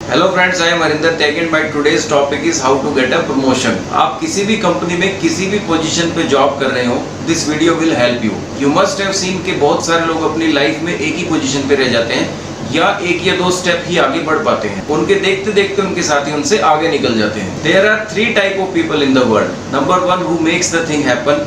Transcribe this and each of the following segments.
Hello friends, I am Arinder tech and my today's topic is how to get a promotion. आप किसी भी company में किसी भी पोजीशन पे जॉब कर रहे हो, this video will help you. You must have seen कि बहुत सारे लोग अपनी लाइफ में एक ही पोजीशन पे रह जाते हैं या एक या दो स्टेप ही आगे बढ़ पाते हैं। उनके देखते देखते उनके साथी उनसे आगे निकल जाते हैं। There are 3 type of people in the world. Number 1 who makes the thing happen,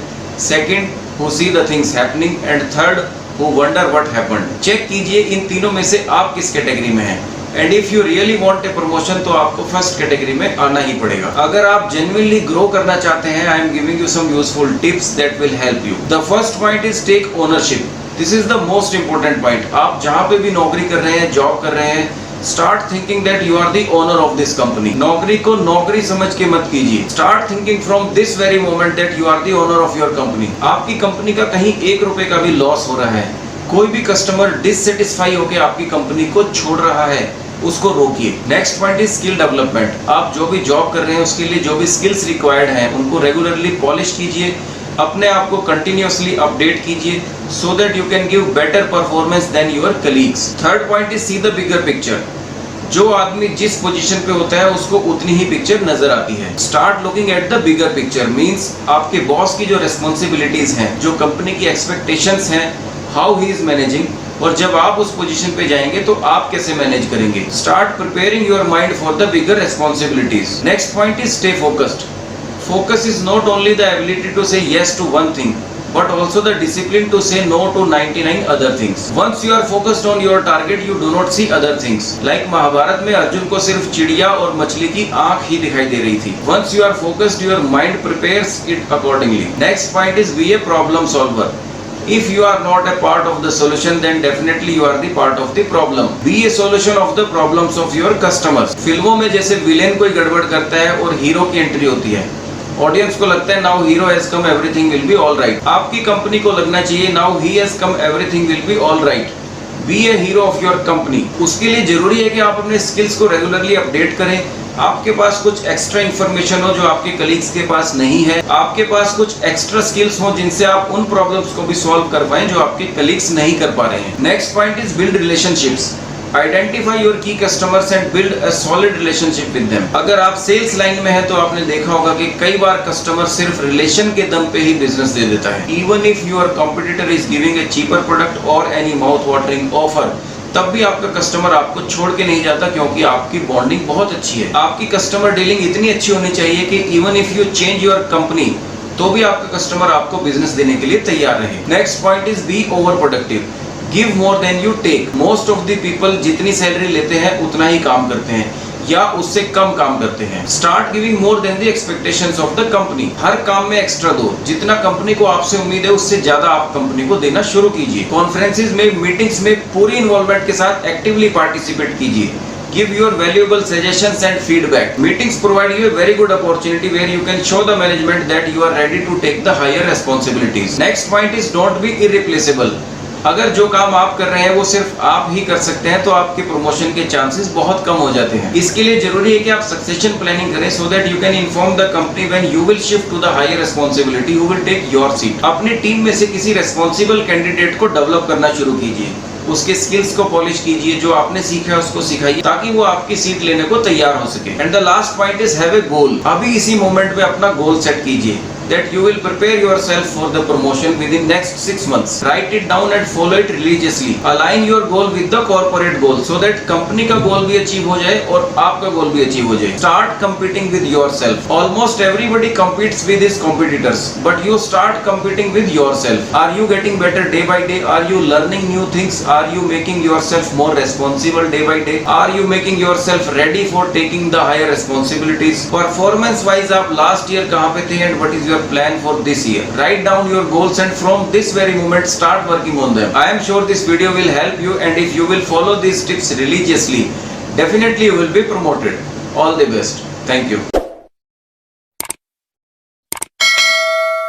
second who see the things happening and third who wonder what happened. Check कीजिए इन तीनों में से आप किस कैटेगरी में हैं। And if you really want a promotion तो आपको फर्स्ट कैटेगरी में आना ही पड़ेगा। अगर आप जेन्युइनली ग्रो करना चाहते हैं, I am giving you some useful tips that will help you. The first point is take ownership. This is the most important point. आप जहां पे भी नौकरी कर रहे हैं, जॉब कर रहे हैं, start thinking that you are the owner of this company. नौकरी को नौकरी समझ के मत कीजिए। Start thinking from this very moment that you are the owner of your company. आपकी कंपनी का कहीं 1 रुपए का भी लॉस हो रहा है, कोई भी कस्टमर डिससेटिस्फाई होकर आपकी कंपनी को छोड़ रहा है, उसको रोकिए। Next point is skill development. आप जो भी जॉब कर रहे हैं उसके लिए जो भी स्किल्स रिक्वायर्ड हैं उनको रेगुलरली पॉलिश कीजिए, अपने आप को कंटिन्यूअसली अपडेट कीजिए so that you can give better performance than your colleagues. Third point is see the bigger picture. जो आदमी जिस पोजीशन पे होता है उसको उतनी ही पिक्चर नजर आती है। Start looking at the bigger picture means आपके बॉस की जो रेस्पॉन्सिबिलिटीज हैं, जो कंपनी की एक्सपेक्टेशंस हैं, हाउ ही इज मैनेजिंग, और जब आप उस पोजीशन पे जाएंगे तो आप कैसे मैनेज करेंगे। Start preparing your mind for the bigger responsibilities. Next point is stay focused. Focus is not only the ability to say yes to one thing but also the discipline to say no to 99 other things. Once you are focused on your target, you do not see other things. Like Mahabharat में अर्जुन को सिर्फ चिड़िया और मछली की आंख ही दिखाई दे रही थी। Once you are focused, your mind prepares it accordingly. Next point is be a problem solver. If you are not a part of the solution, then definitely you are the part of the problem. Be a solution of the problems of your customers. फिल्मों में जैसे villain कोई गड़बड़ करता है और hero की entry होती है, ऑडियंस को लगता है now hero has come, everything will be all right. आपकी कंपनी को लगना चाहिए now he has come, everything will be all right. Be a hero of your company. उसके लिए जरूरी है कि आप अपने स्किल्स को रेगुलरली अपडेट करें। आपके पास कुछ एक्स्ट्रा इंफॉर्मेशन हो जो आपके कलीग्स के पास नहीं है, आपके पास कुछ एक्स्ट्रा स्किल्स हो जिनसे आप उन प्रॉब्लम्स को भी सॉल्व कर पाएं जो आपके कलीग्स नहीं कर पा रहे हैं। Next point is build relationships. Identify your key customers and build a solid relationship with them. अगर आप सेल्स लाइन में हैं तो आपने देखा होगा कि कई बार कस्टमर सिर्फ रिलेशन के दम पे ही बिजनेस दे देता है। Even if your competitor is giving a cheaper product और एनी माउथ वाटरिंग ऑफर, तब भी आपका कस्टमर आपको छोड़ के नहीं जाता क्योंकि आपकी बॉन्डिंग बहुत अच्छी है। आपकी कस्टमर डीलिंग इतनी अच्छी होनी चाहिए कि even if you change your company तो भी आपका कस्टमर आपको बिजनेस देने के लिए तैयार रहे। Next point is be over productive. Give more than you take. Most of the people जितनी सैलरी लेते हैं उतना ही काम करते हैं या उससे कम काम करते हैं। Start giving more than the expectations of the company. हर काम में एक्स्ट्रा दो। जितना कंपनी को आपसे उम्मीद है उससे ज्यादा आप कंपनी को देना शुरू कीजिए। कॉन्फ्रेंसेस में, मीटिंग्स में पूरी इन्वॉल्वमेंट के साथ एक्टिवली पार्टिसिपेट कीजिए। Give your valuable suggestions and feedback. Meetings provide you a very good opportunity where you can show the management that you are ready to take the higher responsibilities. Next point is don't be irreplaceable. अगर जो काम आप कर रहे हैं वो सिर्फ आप ही कर सकते हैं तो आपके प्रमोशन के चांसेस बहुत कम हो जाते हैं। इसके लिए जरूरी है कि आप सक्सेशन प्लानिंग करें so that you can inform the company when you will shift to the higher responsibility who will take your seat. अपनी टीम में से किसी रेस्पॉन्सिबल कैंडिडेट को डेवलप करना शुरू कीजिए। उसके स्किल्स को पॉलिश कीजिए, जो आपने सीखा है उसको सिखाइए ताकि वो आपकी सीट लेने को तैयार हो सके। And the last point is have a goal. अभी इसी मोमेंट पे अपना गोल सेट कीजिए that you will prepare yourself for the promotion within next 6 months. Write it down and follow it religiously. Align your goal with the corporate goal so that company का goal भी achieve हो जाए और आपका goal भी achieve हो जाए. Start competing with yourself. Almost everybody competes with his competitors, but you start competing with yourself. Are you getting better day by day? Are you learning new things? Are you making yourself more responsible day by day? Are you making yourself ready for taking the higher responsibilities? Performance wise आप last year कहाँ पे थे and what is your plan for this year? Write down your goals and from this very moment start working on them. I am sure this video will help you, and if you will follow these tips religiously, definitely you will be promoted. All the best. Thank you.